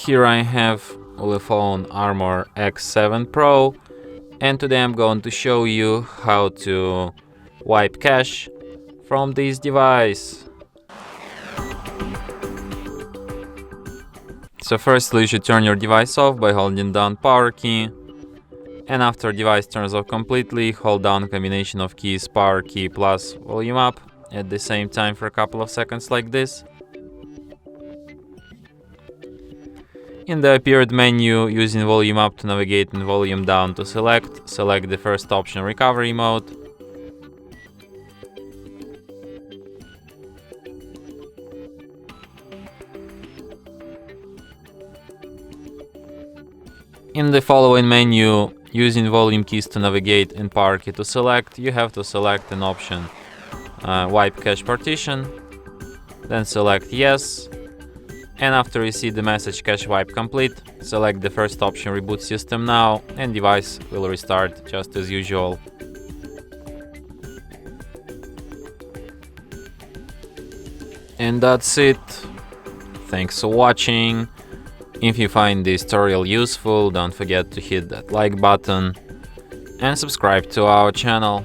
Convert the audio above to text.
Here I have ULEFONE Armor X7 Pro, and today I'm going to show you how to wipe cache from this device. So firstly, you should turn your device off by holding down power key, and after device turns off completely, hold down a combination of keys power key plus volume up at the same time for a couple of seconds like this. In the appeared menu, using volume up to navigate and volume down to select the first option, recovery mode. In the following menu, using volume keys to navigate and power key to select, you have to select an option, wipe cache partition, then select yes. And after you see the message cache wipe complete, select the first option, reboot system now, and device will restart just as usual. And that's it. Thanks for watching. If you find this tutorial useful, don't forget to hit that like button and subscribe to our channel.